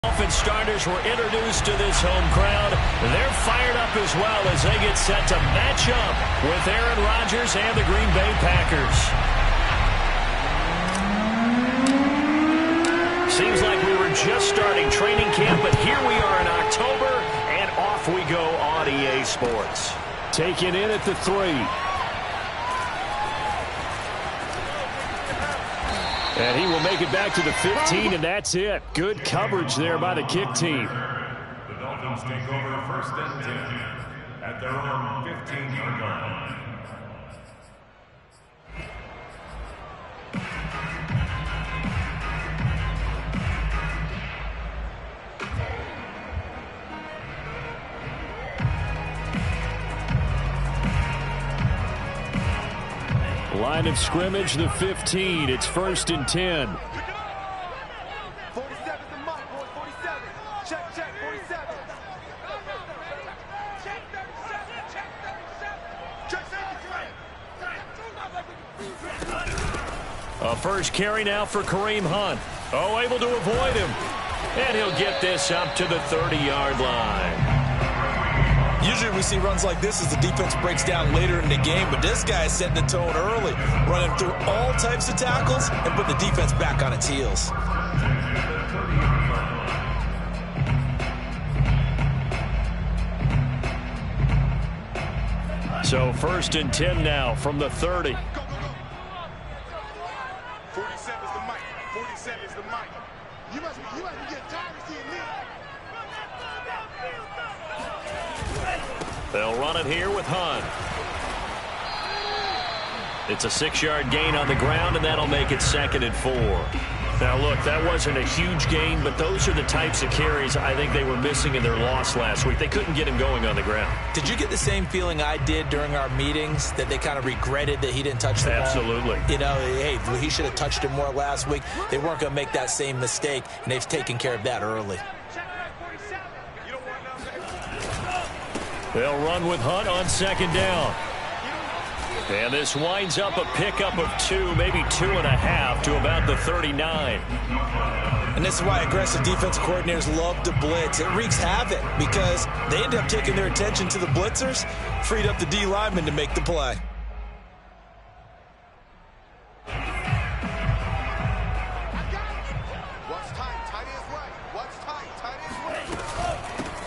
Phins starters were introduced to this home crowd. They're fired up as well as they get set to match up with Aaron Rodgers and the Green Bay Packers. Seems like we were just starting training camp, but here we are in October, and off we go on EA Sports. Taken in at the 3. And he will make it back to the 15, and that's it. Good coverage there by the kick team. The Dolphins take over first and 10 at their own 15-yard line. Line of scrimmage, the 15. It's first and 10. 47 the mic, boys. 47. Check, 47. A first carry now for Kareem Hunt. Oh, able to avoid him. And he'll get this up to the 30-yard line. Usually we see runs like this as the defense breaks down later in the game, but this guy is setting the tone early, running through all types of tackles and putting the defense back on its heels. So first and 10 now from the 30. 47 is the mic. 47 is the mic. You must be getting tired of seeing me. They'll run it here with Hunt. It's a 6-yard gain on the ground, and that'll make it second and 4. Now, look, that wasn't a huge gain, but those are the types of carries I think they were missing in their loss last week. They couldn't get him going on the ground. Did you get the same feeling I did during our meetings, that they kind of regretted that he didn't touch the ball? Absolutely. You know, hey, he should have touched it more last week. They weren't going to make that same mistake, and they've taken care of that early. They'll run with Hunt on second down. And this winds up a pickup of 2, maybe 2.5 to about the 39. And this is why aggressive defensive coordinators love to blitz. It wreaks havoc because they end up taking their attention to the blitzers, freed up the D lineman to make the play.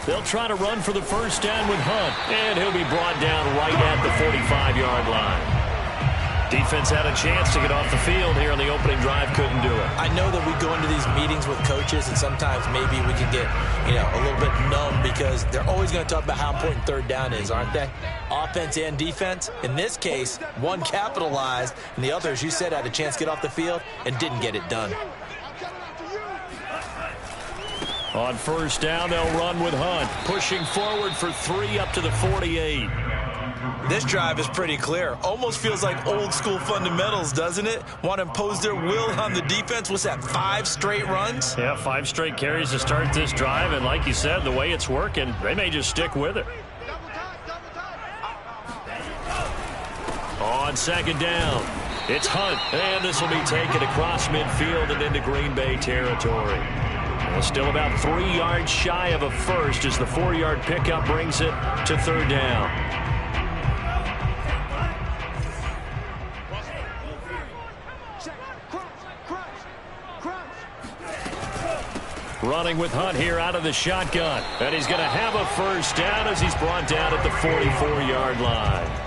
They'll try to run for the first down with Hunt, and he'll be brought down right at the 45-yard line. Defense had a chance to get off the field here on the opening drive, couldn't do it. I know that we go into these meetings with coaches, and sometimes maybe we can get, a little bit numb because they're always going to talk about how important third down is, aren't they? Offense and defense. In this case, one capitalized, and the other, as you said, had a chance to get off the field and didn't get it done. On first down, they'll run with Hunt, pushing forward for 3 up to the 48. This drive is pretty clear. Almost feels like old school fundamentals, doesn't it? Want to impose their will on the defense. What's that, 5 straight runs? Yeah, 5 straight carries to start this drive, and like you said, the way it's working, they may just stick with it. On second down, it's Hunt, and this will be taken across midfield and into Green Bay territory. Still about 3 yards shy of a first as the 4-yard pickup brings it to third down. Running with Hunt here out of the shotgun. And he's going to have a first down as he's brought down at the 44-yard line.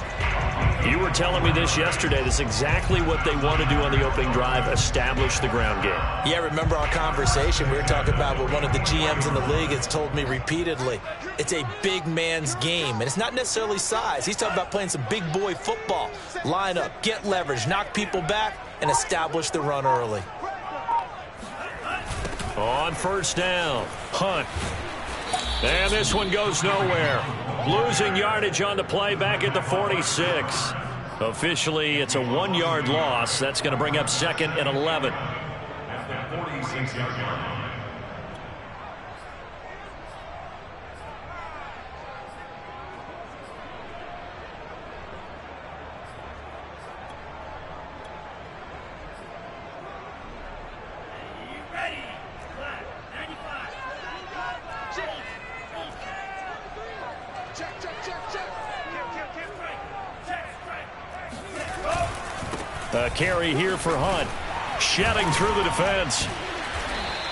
You were telling me this yesterday. This is exactly what they want to do on the opening drive, establish the ground game. Yeah, remember our conversation? We were talking about what one of the GMs in the league has told me repeatedly. It's a big man's game, and it's not necessarily size. He's talking about playing some big boy football. Line up, get leverage, knock people back, and establish the run early. On first down, Hunt. And this one goes nowhere. Losing yardage on the play back at the 46. Officially, it's a 1-yard loss. That's going to bring up second and 11. At the 46-yard line. A carry here for Hunt. Shedding through the defense.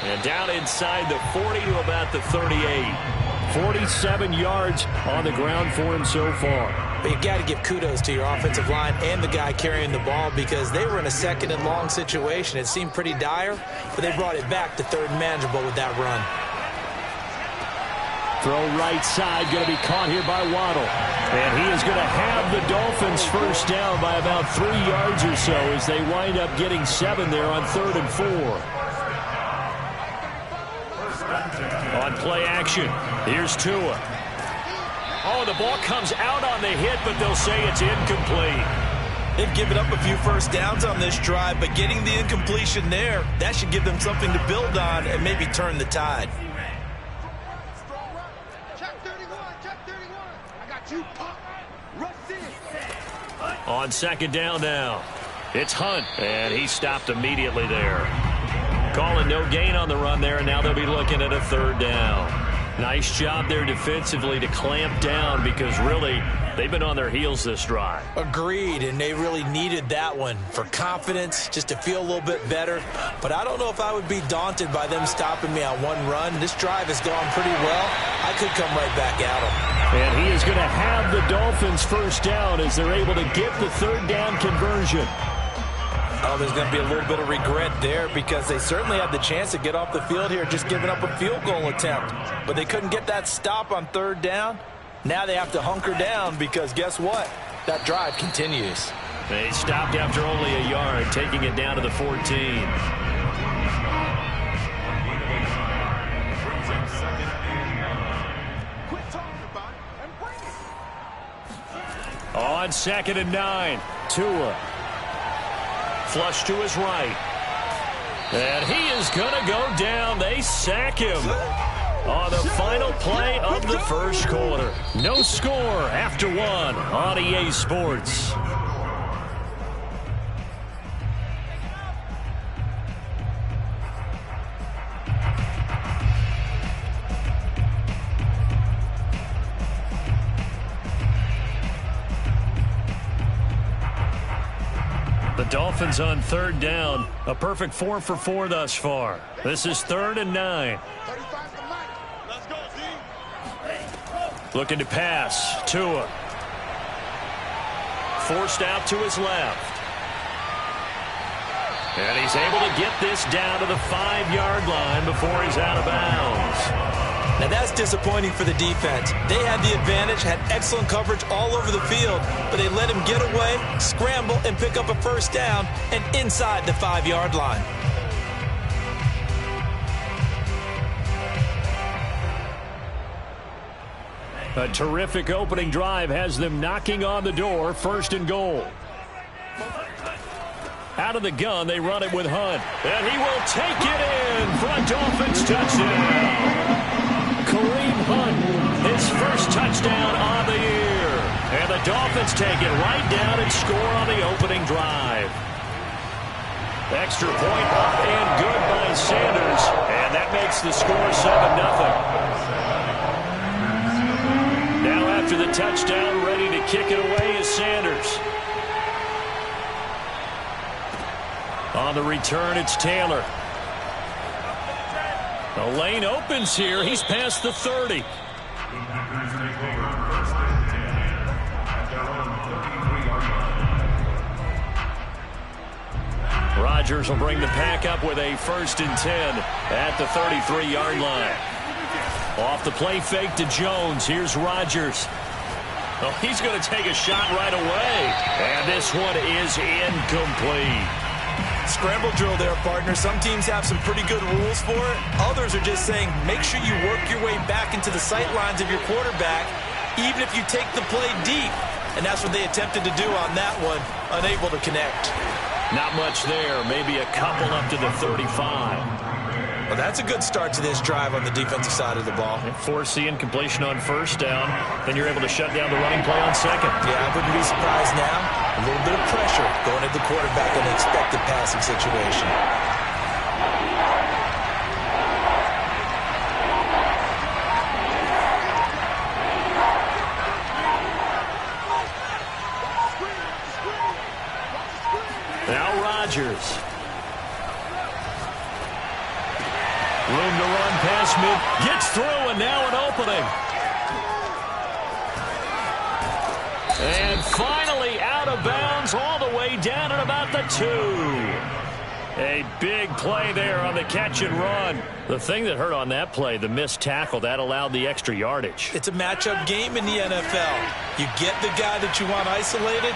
And down inside the 40 to about the 38. 47 yards on the ground for him so far. But you've got to give kudos to your offensive line and the guy carrying the ball because they were in a second and long situation. It seemed pretty dire, but they brought it back to third and manageable with that run. Throw right side, going to be caught here by Waddle. And he is going to have the Dolphins first down by about 3 yards or so as they wind up getting 7 there on 3rd and 4. On play action, here's Tua. Oh, the ball comes out on the hit, but they'll say it's incomplete. They've given up a few first downs on this drive, but getting the incompletion there, that should give them something to build on and maybe turn the tide. Check 31, check 31. I got you, Pop. Rush in. On second down now, it's Hunt, and he stopped immediately there. Calling no gain on the run there, and now they'll be looking at a 3rd down. Nice job there defensively to clamp down because really they've been on their heels this drive. Agreed, and they really needed that one for confidence, just to feel a little bit better. But I don't know if I would be daunted by them stopping me on one run. This drive has gone pretty well. I could come right back at them. And he is going to have the Dolphins first down as they're able to get the 3rd down conversion. Oh, there's going to be a little bit of regret there because they certainly had the chance to get off the field here just giving up a field goal attempt. But they couldn't get that stop on 3rd down. Now they have to hunker down because guess what? That drive continues. They stopped after only a yard, taking it down to the 14. On 2nd and 9, Tua. Flush to his right. And he is going to go down. They sack him on the final play of the first quarter. No score after 1 on EA Sports. The Dolphins on 3rd down. A perfect 4 for 4 thus far. This is 3rd and 9. 35's the mic. Let's go, Z. Looking to pass. Tua. Forced out to his left. And he's able to get this down to the 5-yard line before he's out of bounds. Now that's disappointing for the defense. They had the advantage, had excellent coverage all over the field, but they let him get away, scramble, and pick up a first down and inside the 5-yard line. A terrific opening drive has them knocking on the door, 1st and goal. Out of the gun, they run it with Hunt. And he will take it in for a Dolphins touchdown. Kareem Hunt, his first touchdown on the year. And the Dolphins take it right down and score on the opening drive. Extra point up and good by Sanders. And that makes the score 7-0. Now after the touchdown, ready to kick it away is Sanders. On the return, it's Taylor. The lane opens here. He's past the 30. Rodgers will bring the pack up with a 1st and 10 at the 33-yard line. Off the play fake to Jones. Here's Rodgers. Oh, he's going to take a shot right away. And this one is incomplete. Scramble drill there, partner. Some teams have some pretty good rules for it. Others are just saying make sure you work your way back into the sight lines of your quarterback, even if you take the play deep. And that's what they attempted to do on that one, unable to connect. Not much there. Maybe a couple up to the 35. Well, that's a good start to this drive on the defensive side of the ball. Force the incompletion on 1st down. Then you're able to shut down the running play on 2nd. Yeah, I wouldn't be surprised now. A little bit of pressure going at the quarterback in an expected passing situation. Chargers. Room to run past mid. Gets through, and now an opening. And finally out of bounds all the way down at about the 2. A big play there on the catch and run. The thing that hurt on that play, the missed tackle, that allowed the extra yardage. It's a matchup game in the NFL. You get the guy that you want isolated,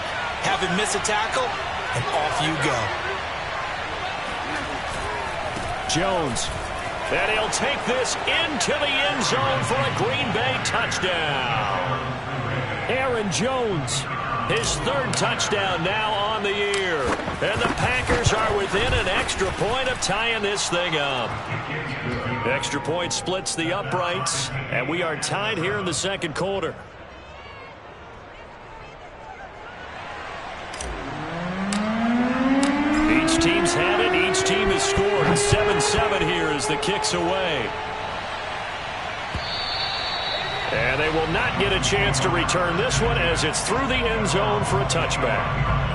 have him miss a tackle, and off you go. Jones. And he'll take this into the end zone for a Green Bay touchdown. Aaron Jones, his 3rd touchdown now on the year. And the Packers are within an extra point of tying this thing up. Extra point splits the uprights, and we are tied here in the second quarter. Each team's had it. Each team has scored. 7-7 here as the kick's away. And they will not get a chance to return this one as it's through the end zone for a touchback.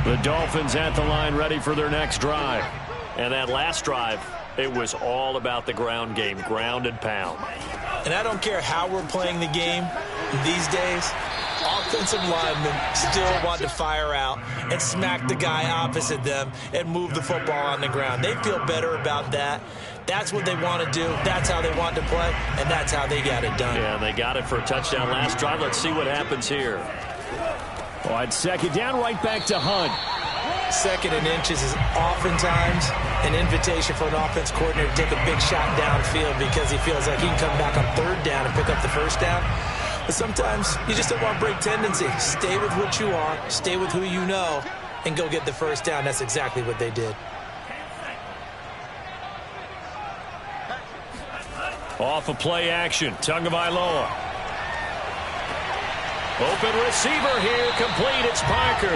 The Dolphins at the line ready for their next drive. And that last drive, it was all about the ground game, ground and pound. And I don't care how we're playing the game these days, offensive linemen still want to fire out and smack the guy opposite them and move the football on the ground. They feel better about that. That's what they want to do. That's how they want to play, and that's how they got it done. Yeah, they got it for a touchdown last drive. Let's see what happens here. On second down, right back to Hunt. 2nd and inches is oftentimes an invitation for an offense coordinator to take a big shot downfield because he feels like he can come back on 3rd down and pick up the 1st down. But sometimes you just don't want to break tendency. Stay with what you are, stay with who you know, and go get the 1st down. That's exactly what they did. Off of play action, Tagovailoa. Open receiver here, complete, it's Parker.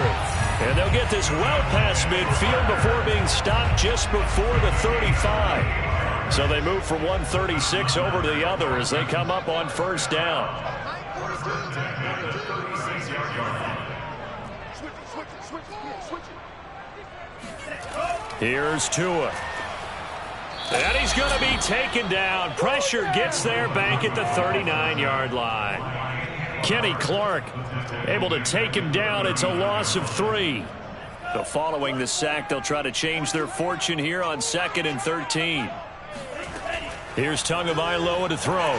And they'll get this well past midfield before being stopped just before the 35. So they move from 136 over to the other as they come up on 1st down. Here's Tua. And he's going to be taken down. Pressure gets there back at the 39-yard line. Kenny Clark able to take him down. It's a loss of 3. So following the sack, they'll try to change their fortune here on 2nd and 13. Here's Tagovailoa to throw.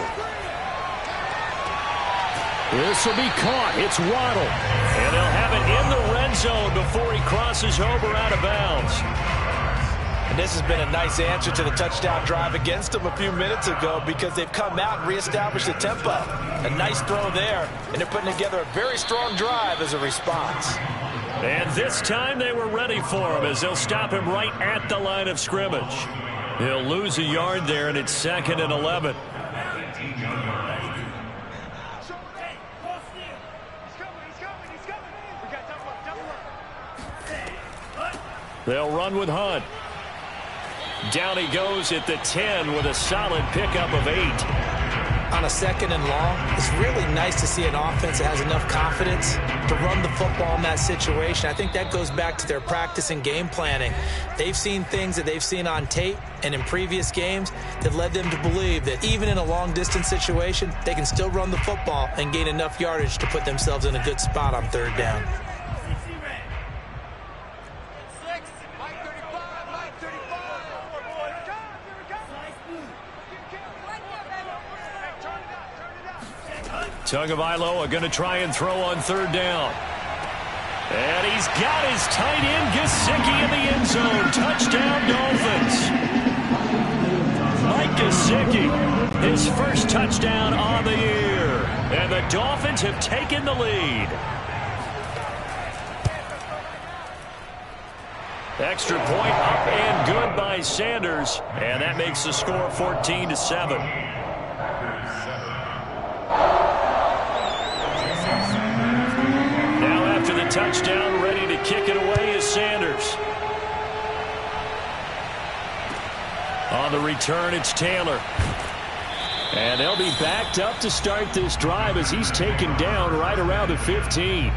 This will be caught. It's Waddle. And they'll have it in the red zone before he crosses over out of bounds. And this has been a nice answer to the touchdown drive against them a few minutes ago because they've come out and reestablished the tempo. A nice throw there, and they're putting together a very strong drive as a response. And this time they were ready for him as they'll stop him right at the line of scrimmage. He'll lose a yard there, and it's 2nd and 11. They'll run with Hunt. Down he goes at the 10 with a solid pickup of 8. On a 2nd and long, it's really nice to see an offense that has enough confidence to run the football in that situation. I think that goes back to their practice and game planning. They've seen things that they've seen on tape and in previous games that led them to believe that even in a long-distance situation, they can still run the football and gain enough yardage to put themselves in a good spot on 3rd down. Tagovailoa going to try and throw on 3rd down. And he's got his tight end Gesicki in the end zone. Touchdown Dolphins. Mike Gesicki, his first touchdown on the year. And the Dolphins have taken the lead. Extra point up and good by Sanders. And that makes the score 14-7. Touchdown, ready to kick it away is Sanders. On the return, it's Taylor. And they'll be backed up to start this drive as he's taken down right around the 15.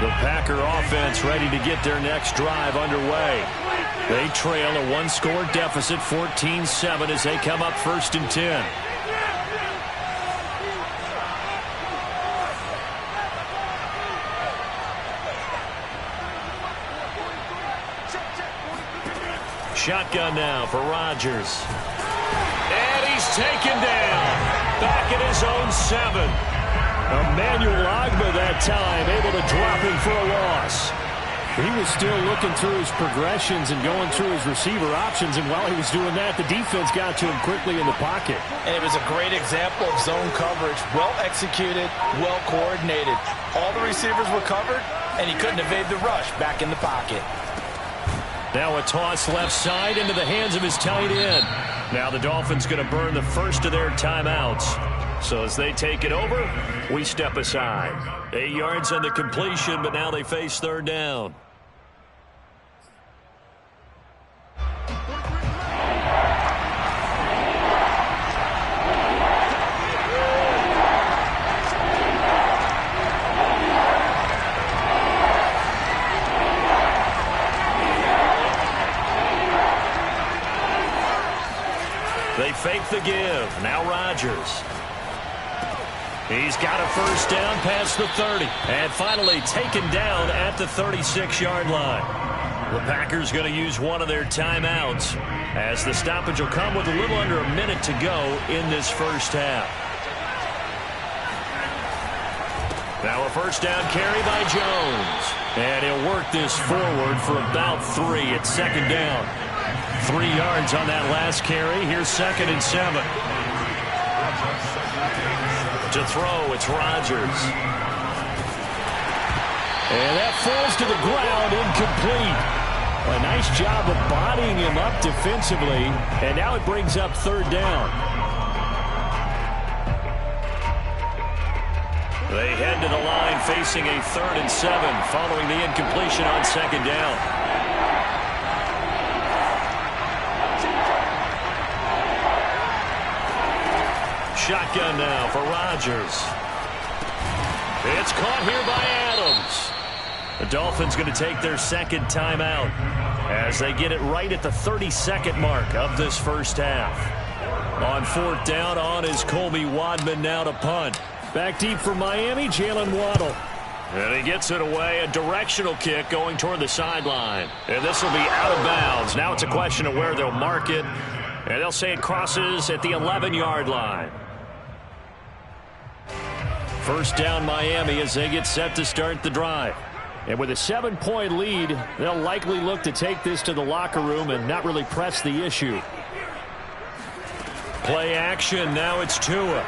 The Packer offense ready to get their next drive underway. They trail a one-score deficit, 14-7, as they come up 1st and 10. Shotgun now for Rodgers. And he's taken down. Back at his own 7. Emmanuel Ogbah that time able to drop him for a loss. He was still looking through his progressions and going through his receiver options, and while he was doing that, the defense got to him quickly in the pocket. And it was a great example of zone coverage. Well executed, well coordinated. All the receivers were covered, and he couldn't evade the rush back in the pocket. Now a toss left side into the hands of his tight end. Now the Dolphins going to burn the first of their timeouts. So as they take it over, we step aside. 8 yards on the completion, but now they face 3rd down. They fake the give. Now Rodgers. He's got a first down past the 30. And finally taken down at the 36-yard line. The Packers going to use one of their timeouts as the stoppage will come with a little under a minute to go in this first half. Now a first down carry by Jones. And he'll work this forward for about 3 at 2nd down. 3 yards on that last carry. Here's 2nd and 7. To throw, it's Rodgers. And that falls to the ground, incomplete. A nice job of bodying him up defensively, and now it brings up 3rd down. They head to the line facing a 3rd and 7 following the incompletion on 2nd down. Shotgun now for Rodgers. It's caught here by Adams. The Dolphins going to take their 2nd timeout as they get it right at the 32nd mark of this first half. On 4th down, on is Colby Wadman now to punt. Back deep for Miami, Jalen Waddle. And he gets it away, a directional kick going toward the sideline. And this will be out of bounds. Now it's a question of where they'll mark it. And they'll say it crosses at the 11-yard line. First down Miami as they get set to start the drive. And with a 7-point lead, they'll likely look to take this to the locker room and not really press the issue. Play action, now it's Tua.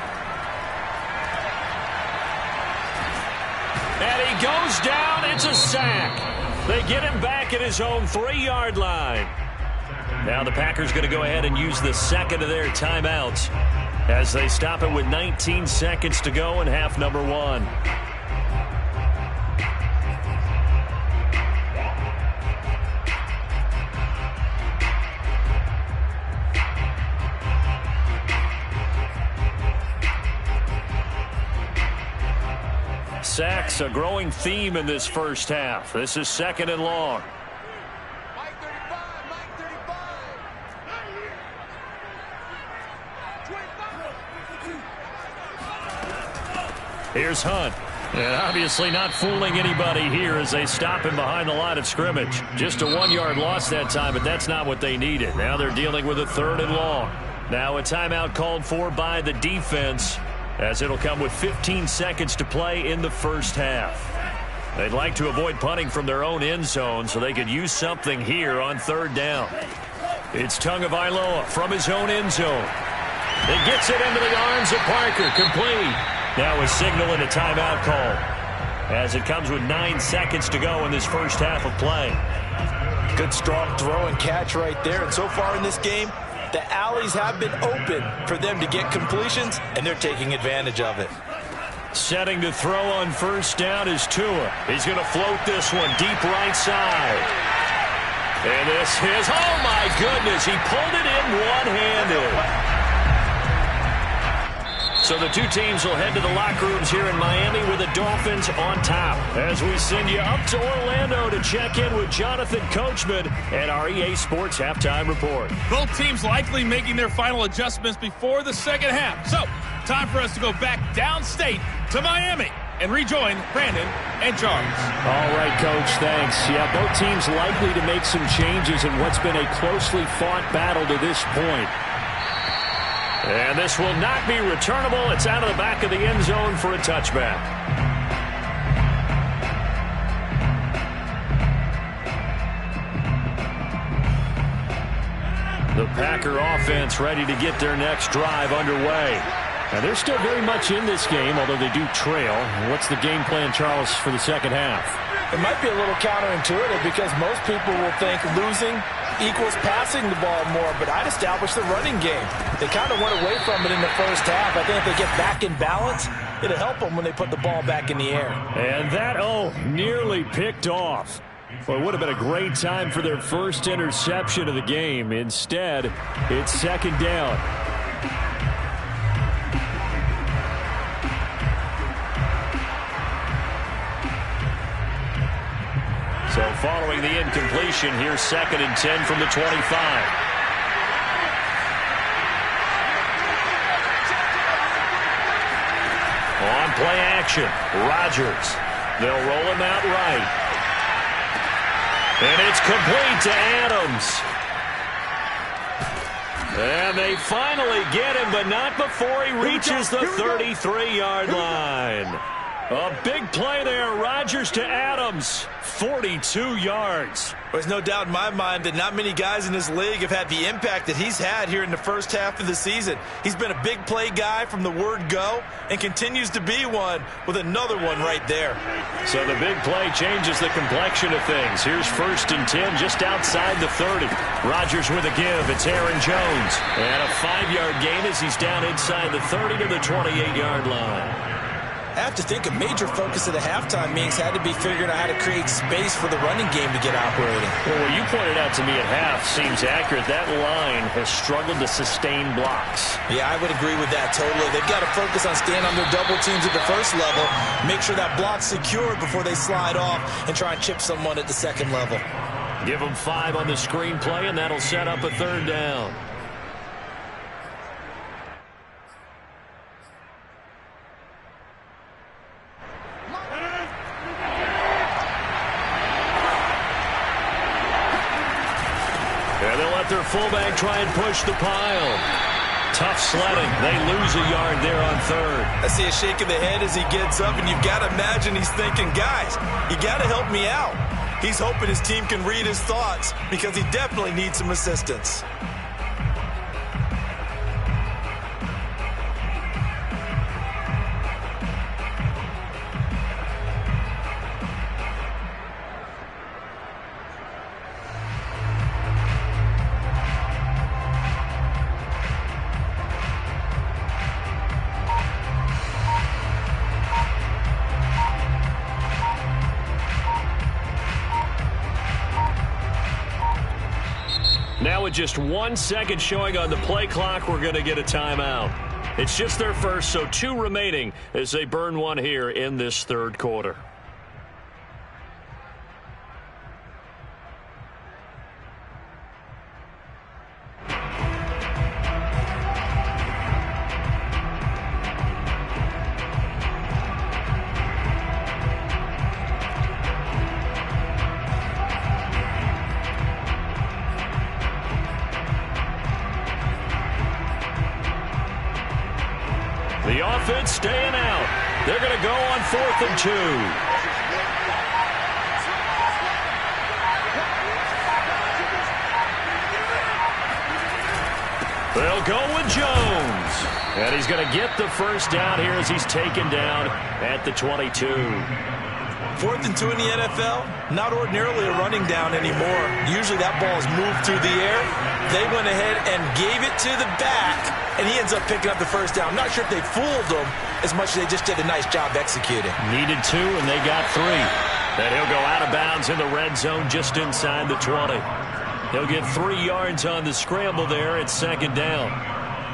And he goes down, it's a sack. They get him back at his own 3-yard line. Now the Packers going to go ahead and use the 2nd of their timeouts as they stop it with 19 seconds to go in half number 1. Sacks, a growing theme in this first half. This is 2nd and long. Here's Hunt. And obviously not fooling anybody here as they stop him behind the line of scrimmage. Just a 1-yard loss that time, but that's not what they needed. Now they're dealing with a 3rd and long. Now a timeout called for by the defense as it'll come with 15 seconds to play in the first half. They'd like to avoid punting from their own end zone so they could use something here on 3rd down. It's Tagovailoa from his own end zone. He gets it into the arms of Parker, complete. Now a signal and a timeout call as it comes with 9 seconds to go in this first half of play. Good strong throw and catch right there. And so far in this game, the alleys have been open for them to get completions, and they're taking advantage of it. Setting to throw on first down is Tua. He's going to float this one deep right side. And this is, oh my goodness, he pulled it in one-handed. So the two teams will head to the locker rooms here in Miami with the Dolphins on top. As we send you up to Orlando to check in with Jonathan Coachman and our EA Sports Halftime Report. Both teams likely making their final adjustments before the second half. So, time for us to go back downstate to Miami and rejoin Brandon and Charles. All right, Coach, thanks. Yeah, both teams likely to make some changes in what's been a closely fought battle to this point. And this will not be returnable. It's out of the back of the end zone for a touchback. The Packer offense ready to get their next drive underway. Now, they're still very much in this game, although they do trail. What's the game plan, Charles, for the second half? It might be a little counterintuitive because most people will think losing equals passing the ball more, but I'd establish the running game. They kind of went away from it in the first half. I think if they get back in balance, it'll help them when they put the ball back in the air. And that, nearly picked off. Well, it would have been a great time for their first interception of the game. Instead, it's second down. So following the incompletion, here's 2nd and 10 from the 25. On play action, Rodgers. They'll roll him out right. And it's complete to Adams. And they finally get him, but not before he reaches the 33-yard line. A big play there, Rodgers to Adams, 42 yards. There's no doubt in my mind that not many guys in this league have had the impact that he's had here in the first half of the season. He's been a big play guy from the word go and continues to be one with another one right there. So the big play changes the complexion of things. Here's 1st and 10 just outside the 30. Rodgers with a give. It's Aaron Jones. And a 5-yard gain as he's down inside the 30 to the 28-yard line. I have to think a major focus of the halftime meetings had to be figuring out how to create space for the running game to get operating. Well, what you pointed out to me at half seems accurate. That line has struggled to sustain blocks. Yeah, I would agree with that totally. They've got to focus on staying under double teams at the first level, make sure that block's secured before they slide off and try and chip someone at the second level. Give them 5 on the screen play, and that'll set up a 3rd down. Their fullback try and push the pile. Tough sledding. They lose a yard there on 3rd. I see a shake of the head as he gets up, and you've got to imagine he's thinking, guys, you got to help me out. He's hoping his team can read his thoughts because he definitely needs some assistance. Now with just 1 second showing on the play clock, we're going to get a timeout. It's just their first, so 2 remaining as they burn one here in this 3rd quarter. The offense staying out. They're going to go on 4th and 2. They'll go with Jones. And he's going to get the first down here as he's taken down at the 22. 4th and 2 in the NFL, not ordinarily a running down anymore. Usually that ball is moved through the air. They went ahead and gave it to the back and he ends up picking up the first down. I'm not sure if they fooled him as much as they just did a nice job executing. Needed 2, and they got 3. And he'll go out of bounds in the red zone just inside the 20. He'll get 3 yards on the scramble there at second down.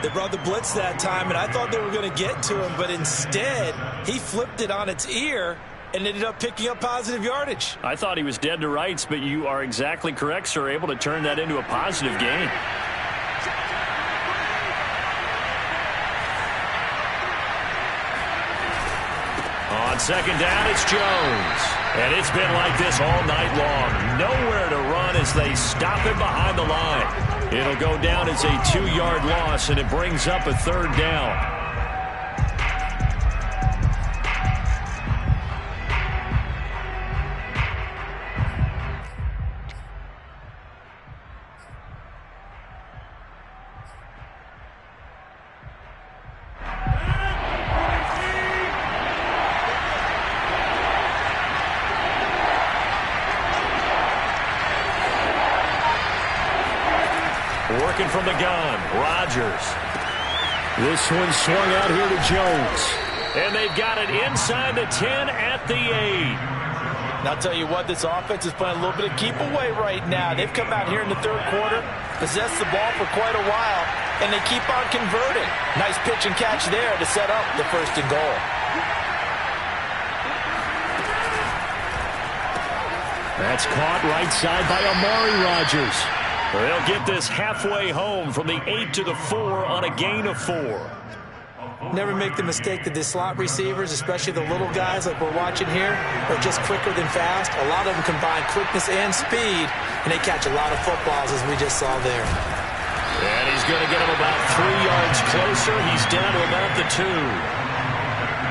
They brought the blitz that time, and I thought they were going to get to him, but instead he flipped it on its ear and ended up picking up positive yardage. I thought he was dead to rights, but you are exactly correct, sir. Able to turn that into a positive gain. On second down, it's Jones. And it's been like this all night long. Nowhere to run as they stop him behind the line. It'll go down as a 2-yard loss, and it brings up a third down. Working from the gun, Rodgers. This one swung out here to Jones. And they've got it inside the 10 at the 8. And I'll tell you what, this offense is playing a little bit of keep away right now. They've come out here in the third quarter, possessed the ball for quite a while, and they keep on converting. Nice pitch and catch there to set up the first and goal. That's caught right side by Amari Rodgers. They'll get this halfway home from the 8 to the 4 on a gain of 4. Never make the mistake that the slot receivers, especially the little guys like we're watching here, are just quicker than fast. A lot of them combine quickness and speed, and they catch a lot of footballs, as we just saw there. And he's going to get him about 3 yards closer. He's down to about the 2.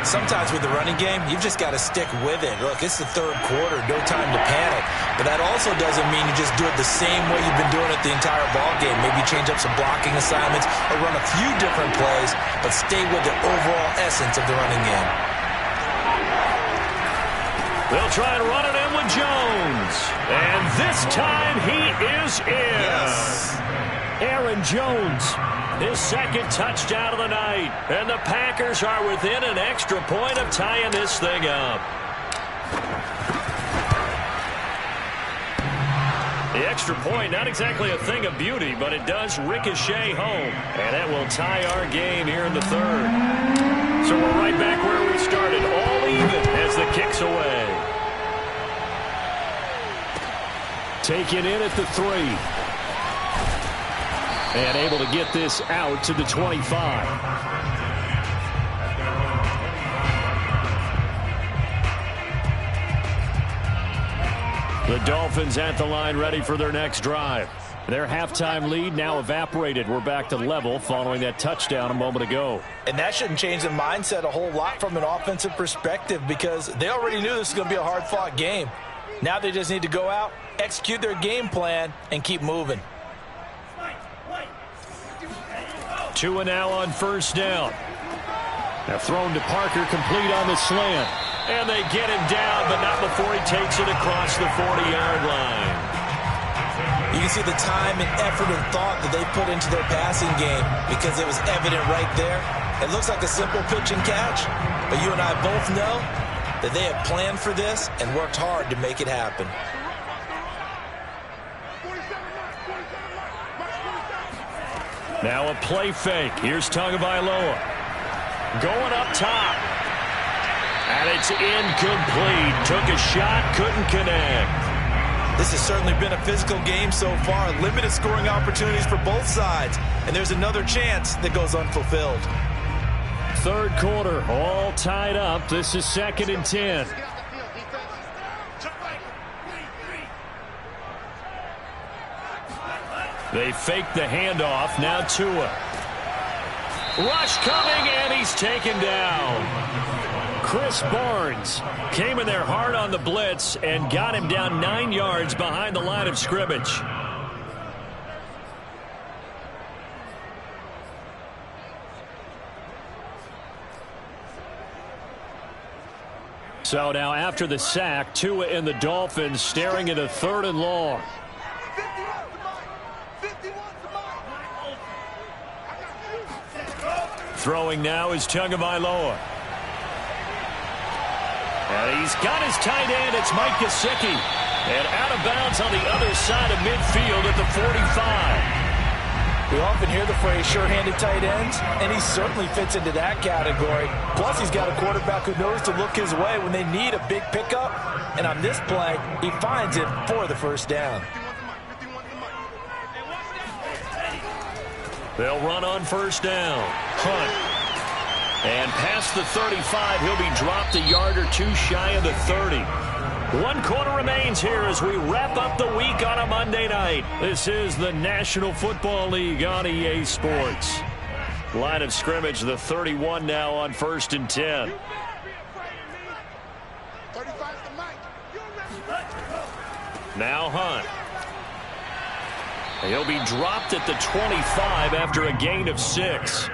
Sometimes with the running game, you've just got to stick with it. Look, it's the third quarter, no time to panic. But that also doesn't mean you just do it the same way you've been doing it the entire ball game. Maybe change up some blocking assignments or run a few different plays, but stay with the overall essence of the running game. They'll try and run it in with Jones. And this time he is in. Yes. Aaron Jones, his second touchdown of the night. And the Packers are within an extra point of tying this thing up. The extra point, not exactly a thing of beauty, but it does ricochet home. And that will tie our game here in the third. So we're right back where we started, all even as the kick's away. Taken in at the 3. And able to get this out to the 25. The Dolphins at the line ready for their next drive. Their halftime lead now evaporated. We're back to level following that touchdown a moment ago. And that shouldn't change the mindset a whole lot from an offensive perspective because they already knew this was going to be a hard-fought game. Now they just need to go out, execute their game plan, and keep moving. Tua now on first down. Now thrown to Parker, complete on the slant. And they get him down, but not before he takes it across the 40-yard line. You can see the time and effort and thought that they put into their passing game because it was evident right there. It looks like a simple pitch and catch, but you and I both know that they have planned for this and worked hard to make it happen. Now a play fake. Here's Tagovailoa. Going up top. And it's incomplete. Took a shot, couldn't connect. This has certainly been a physical game so far. Limited scoring opportunities for both sides. And there's another chance that goes unfulfilled. Third quarter, all tied up. This is 2nd and 10. They fake the handoff. Now Tua. Rush coming, and he's taken down. Chris Barnes came in there hard on the blitz and got him down 9 yards behind the line of scrimmage. So now after the sack, Tua and the Dolphins staring at a 3rd and long. Throwing now is Tagovailoa. And he's got his tight end. It's Mike Gesicki. And out of bounds on the other side of midfield at the 45. We often hear the phrase sure-handed tight ends, and he certainly fits into that category. Plus, he's got a quarterback who knows to look his way when they need a big pickup. And on this play, he finds it for the first down. They'll run on first down. Hunt. And past the 35, he'll be dropped a yard or two shy of the 30. 1 quarter remains here as we wrap up the week on a Monday night. This is the National Football League on EA Sports. Line of scrimmage, the 31 now on 1st and 10. Now Hunt. He'll be dropped at the 25 after a gain of 6.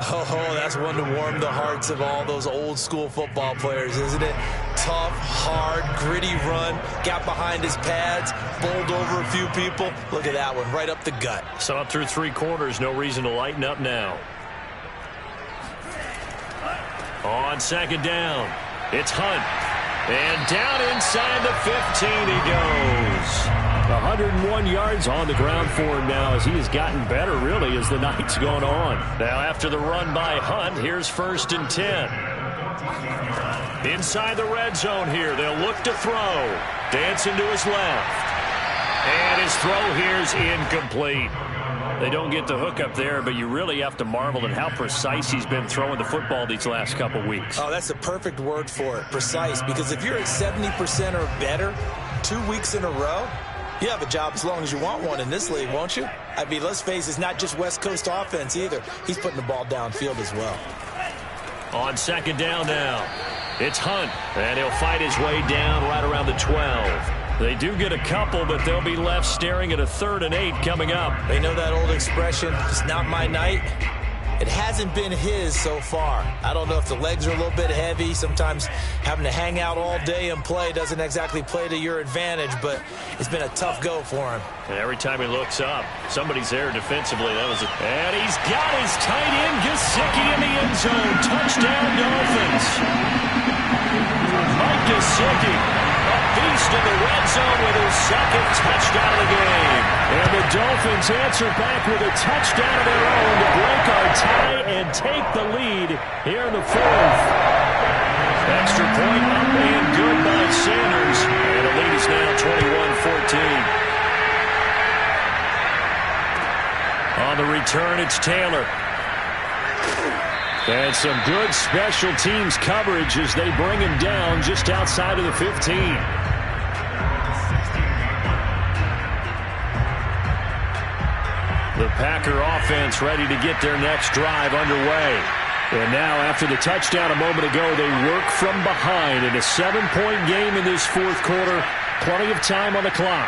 Oh, that's one to warm the hearts of all those old school football players, isn't it? Tough, hard, gritty run, got behind his pads, bowled over a few people. Look at that one, right up the gut. So up through 3 quarters, no reason to lighten up now. On 2nd down, it's Hunt. And down inside the 15 he goes. 101 yards on the ground for him now as he has gotten better, really, as the night's gone on. Now, after the run by Hunt, here's 1st and 10. Inside the red zone here, they'll look to throw. Dancing to his left. And his throw here's incomplete. They don't get the hook up there, but you really have to marvel at how precise he's been throwing the football these last couple weeks. Oh, that's the perfect word for it, precise, because if you're at 70% or better 2 weeks in a row, you have a job as long as you want one in this league, won't you? I mean, let's face it, it's not just West Coast offense either. He's putting the ball downfield as well. On 2nd down now, it's Hunt, and he'll fight his way down right around the 12. They do get a couple, but they'll be left staring at a 3rd and 8 coming up. They know that old expression, it's not my night. It hasn't been his so far. I don't know if the legs are a little bit heavy. Sometimes having to hang out all day and play doesn't exactly play to your advantage, but it's been a tough go for him. And every time he looks up, somebody's there defensively. And he's got his tight end, Gesicki, in the end zone. Touchdown, Dolphins. Mike Gesicki, a beast in the red zone with his 2nd touchdown of the game. And the Dolphins answer back with a touchdown of their own to break our tie and take the lead here in the 4th. Extra point up and good by Sanders. And the lead is now 21-14. On the return, it's Taylor. And some good special teams coverage as they bring him down just outside of the 15. The Packer offense ready to get their next drive underway. And now, after the touchdown a moment ago, they work from behind in a 7-point game in this 4th quarter. Plenty of time on the clock.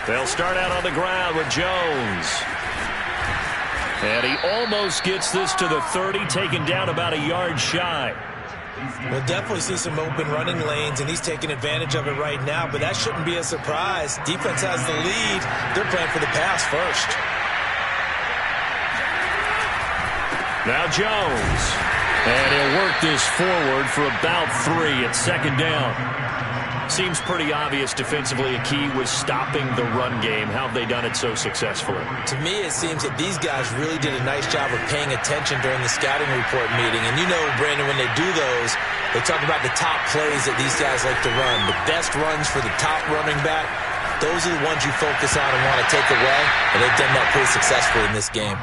They'll start out on the ground with Jones. And he almost gets this to the 30, taken down about a yard shy. We'll definitely see some open running lanes, and he's taking advantage of it right now, but that shouldn't be a surprise. Defense has the lead. They're playing for the pass first. Now Jones. And he'll work this forward for about 3 at 2nd down. Seems pretty obvious defensively a key was stopping the run game. How have they done it so successfully? To me, it seems that these guys really did a nice job of paying attention during the scouting report meeting. And you know, Brandon, when they do those, they talk about the top plays that these guys like to run. The best runs for the top running back, those are the ones you focus on and want to take away. And they've done that pretty successfully in this game.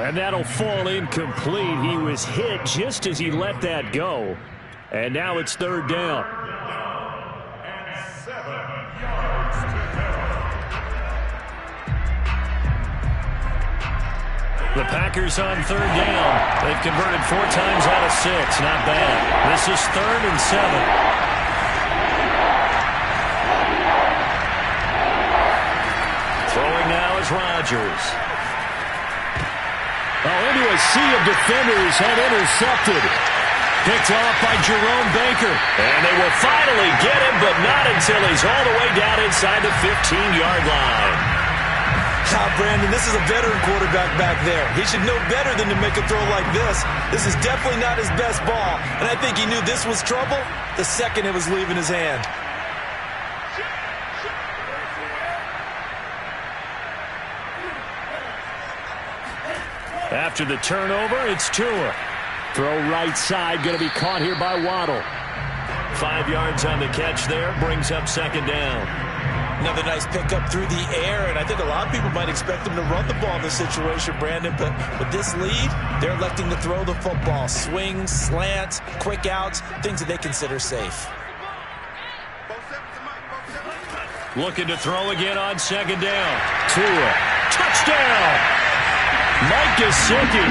And that'll fall incomplete. He was hit just as he let that go. And now it's 3rd down. The Packers on 3rd down. They've converted 4 times out of 6. Not bad. This is 3rd and 7. Throwing now is Rodgers. sea of defenders had intercepted. Picked off by Jerome Baker. And they will finally get him, but not until he's all the way down inside the 15-yard line. Brandon, this is a veteran quarterback back there. He should know better than to make a throw like this. This is definitely not his best ball, and I think he knew this was trouble the second it was leaving his hand. After the turnover, it's Tua. Throw right side, going to be caught here by Waddle. 5 yards on the catch there, brings up second down. Another nice pickup through the air, and I think a lot of people might expect him to run the ball in this situation, Brandon, but with this lead, they're electing to throw the football. Swings, slants, quick outs, things that they consider safe. Looking to throw again on second down. Tua. Touchdown! Mike Gesicki,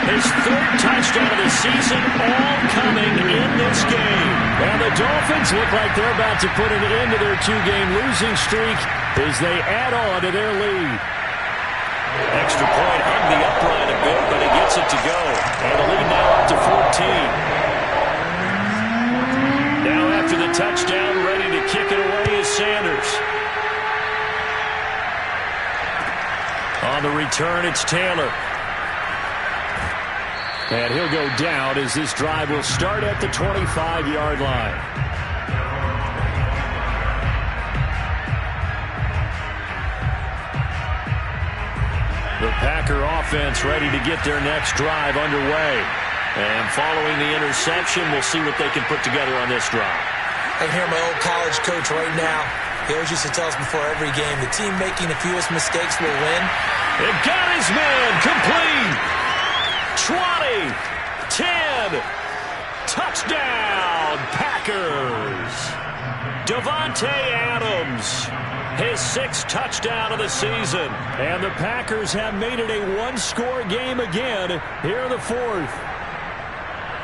his 3rd touchdown of the season, all coming in this game. And the Dolphins look like they're about to put an end to their 2-game losing streak as they add on to their lead. Extra point hung the upright a bit, but he gets it to go. And the lead now up to 14. Now after the touchdown, ready to kick it away is Sanders. On the return, it's Taylor. And he'll go down as this drive will start at the 25-yard line. The Packer offense ready to get their next drive underway. And following the interception, we'll see what they can put together on this drive. I can hear my old college coach right now. He always used to tell us before every game, the team making the fewest mistakes will win. It got his man complete. 20, 10, touchdown, Packers. Davante Adams, his 6th touchdown of the season. And the Packers have made it a one-score game again here in the 4th.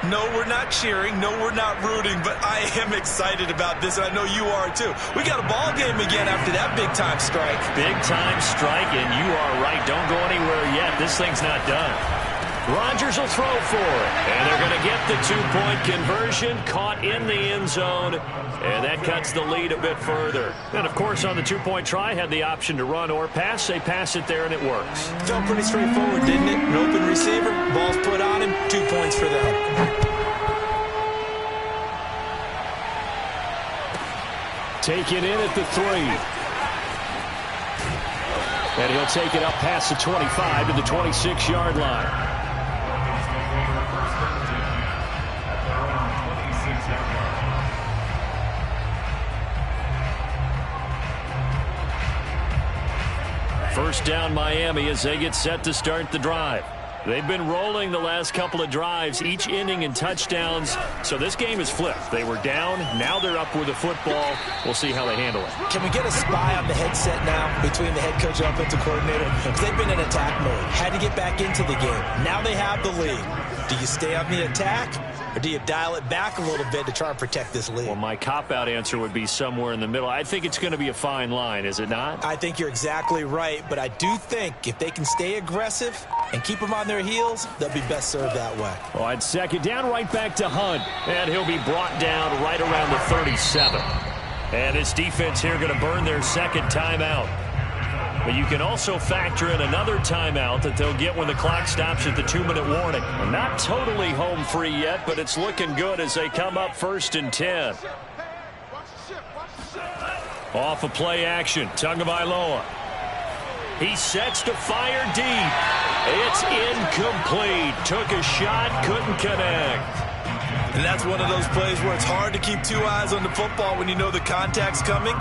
No, we're not cheering. No, we're not rooting, but I am excited about this, and I know you are too. We got a ball game again after that big-time strike. Big-time strike, and you are right. Don't go anywhere yet. This thing's not done. Rodgers will throw for it, and they're going to get the 2-point conversion, caught in the end zone, and that cuts the lead a bit further. And, of course, on the 2-point try, had the option to run or pass. They pass it there, and it works. Felt pretty straightforward, didn't it? An open receiver, ball's put on him, 2 points for them. Take it in at the 3. And he'll take it up past the 25 to the 26-yard line. First down Miami as they get set to start the drive. They've been rolling the last couple of drives, each ending in touchdowns. So this game is flipped. They were down. Now they're up with the football. We'll see how they handle it. Can we get a spy on the headset now between the head coach and offensive coordinator? Because they've been in attack mode. Had to get back into the game. Now they have the lead. Do you stay on the attack, or do you dial it back a little bit to try and protect this lead? Well, my cop-out answer would be somewhere in the middle. I think it's going to be a fine line, is it not? I think you're exactly right, but I do think if they can stay aggressive and keep them on their heels, they'll be best served that way. Well, on second down, right back to Hunt. And he'll be brought down right around the 37. And this defense here going to burn their second timeout. But you can also factor in another timeout that they'll get when the clock stops at the 2-minute warning. Well, not totally home free yet, but it's looking good as they come up 1st and 10. Off of play action, Tagovailoa. He sets to fire deep. It's incomplete. Took a shot, couldn't connect. And that's one of those plays where it's hard to keep 2 eyes on the football when you know the contact's coming,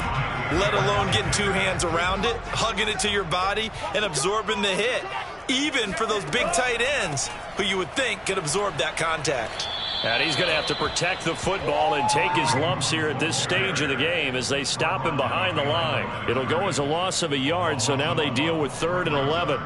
let alone getting 2 hands around it, hugging it to your body, and absorbing the hit, even for those big tight ends who you would think could absorb that contact. And he's going to have to protect the football and take his lumps here at this stage of the game as they stop him behind the line. It'll go as a loss of a yard, so now they deal with 3rd and 11.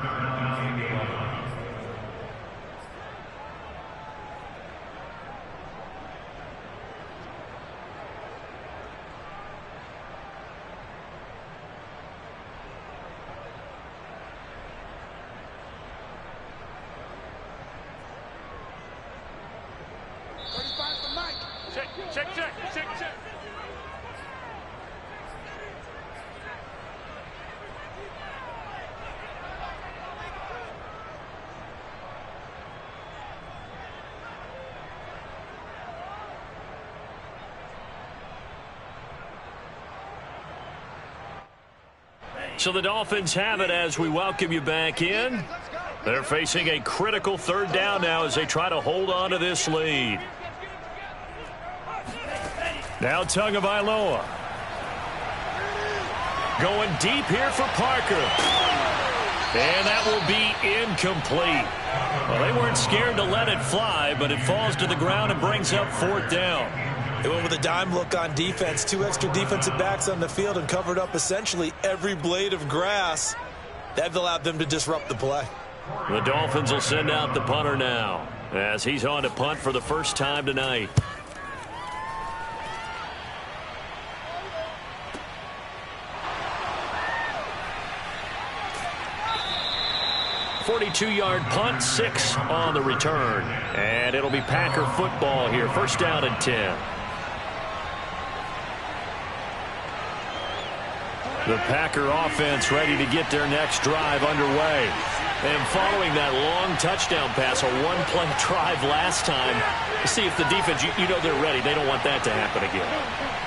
Check. So the Dolphins have it as we welcome you back in. They're facing a critical third down now as they try to hold on to this lead. Now Tagovailoa. Going deep here for Parker. And that will be incomplete. Well, they weren't scared to let it fly, but it falls to the ground and brings up fourth down. They went with a dime look on defense. 2 extra defensive backs on the field and covered up essentially every blade of grass. That allowed them to disrupt the play. The Dolphins will send out the punter now as he's on to punt for the first time tonight. 42-yard punt, 6 on the return. And it'll be Packer football here. First down and 10. The Packer offense ready to get their next drive underway. And following that long touchdown pass, a one-play drive last time, to see if the defense, you know they're ready. They don't want that to happen again.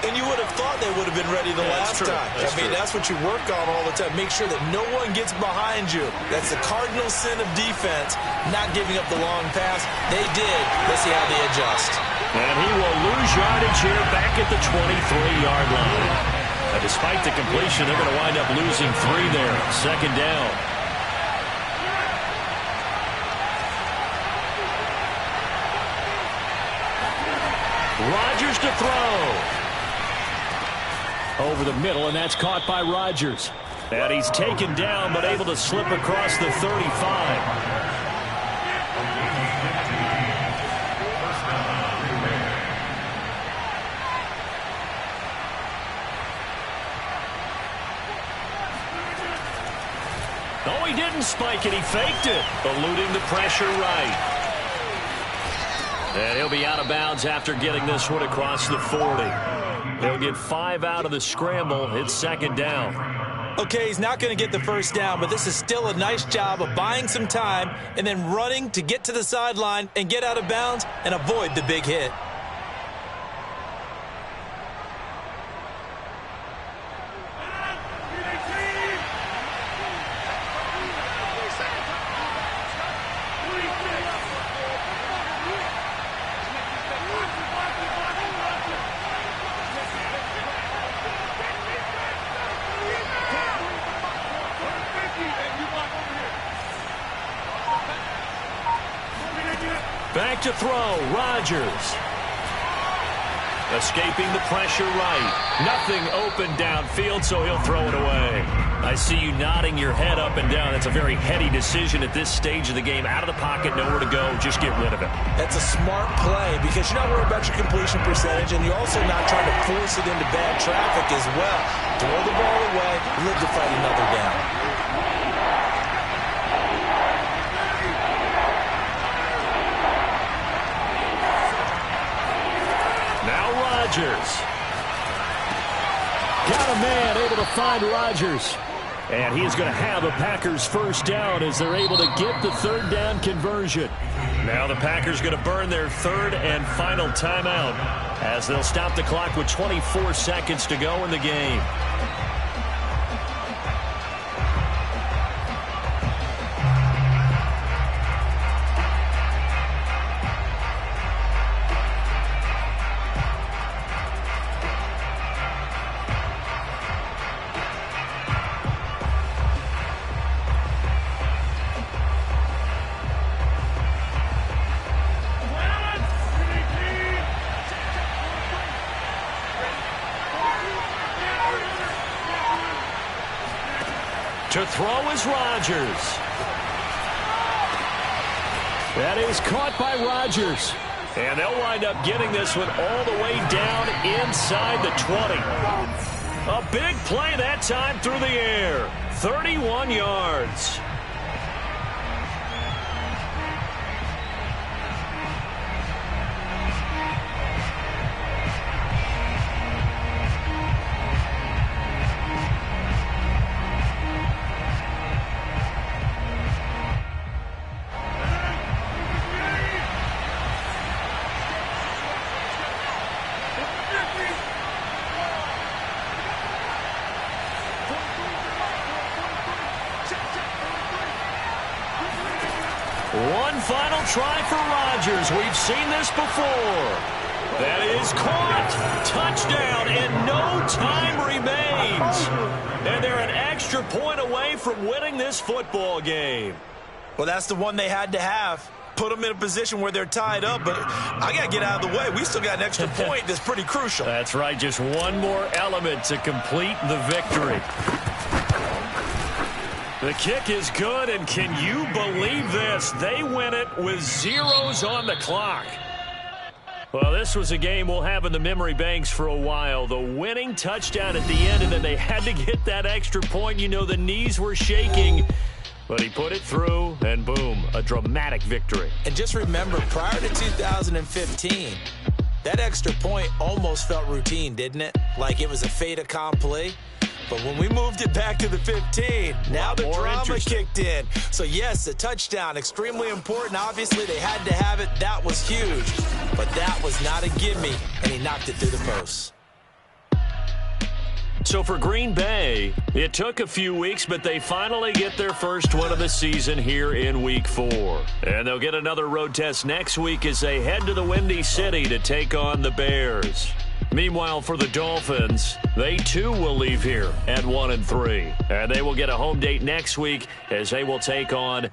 And you would have thought they would have been ready the last time. That's what you work on all the time. Make sure that no one gets behind you. That's the cardinal sin of defense, not giving up the long pass. They did. Let's see how they adjust. And he will lose yardage here back at the 23-yard line. Now, despite the completion, they're going to wind up losing 3 there. Second down. Rodgers to throw. Over the middle, and that's caught by Rodgers. And he's taken down, but able to slip across the 35. Oh, he didn't spike it. He faked it, eluding the pressure right. And he'll be out of bounds after getting this one across the 40. He'll get 5 out of the scramble. It's second down. Okay, he's not going to get the first down, but this is still a nice job of buying some time and then running to get to the sideline and get out of bounds and avoid the big hit. Back to throw, Rodgers. Escaping the pressure right. Nothing open downfield, so he'll throw it away. I see you nodding your head up and down. That's a very heady decision at this stage of the game. Out of the pocket, nowhere to go, just get rid of it. That's a smart play because you're not worried about your completion percentage, and you're also not trying to force it into bad traffic as well. Throw the ball away, live to fight another down. Rodgers. Got a man able to find Rodgers. And he's going to have a Packers first down as they're able to get the third down conversion. Now the Packers going to burn their third and final timeout as they'll stop the clock with 24 seconds to go in the game. To throw is Rodgers. That is caught by Rodgers. And they'll wind up getting this one all the way down inside the 20. A big play that time through the air. 31 yards. One final try for Rodgers. We've seen this before. That is caught. Touchdown, and no time remains. And they're an extra point away from winning this football game. Well, that's the one they had to have. Put them in a position where they're tied up, but I got to get out of the way. We still got an extra point that's pretty crucial. That's right, just one more element to complete the victory. The kick is good, and can you believe this? They win it with zeros on the clock. Well, this was a game we'll have in the memory banks for a while. The winning touchdown at the end, and then they had to get that extra point. You know, the knees were shaking. But he put it through, and boom, a dramatic victory. And just remember, prior to 2015, that extra point almost felt routine, didn't it? Like it was a fait accompli. But when we moved it back to the 15, now the drama kicked in. So, yes, a touchdown, extremely important. Obviously, they had to have it. That was huge. But that was not a gimme, and he knocked it through the posts. So for Green Bay, it took a few weeks, but they finally get their first win of the season here in Week 4. And they'll get another road test next week as they head to the Windy City to take on the Bears. Meanwhile, for the Dolphins, they too will leave here at 1-3. And they will get a home date next week as they will take on the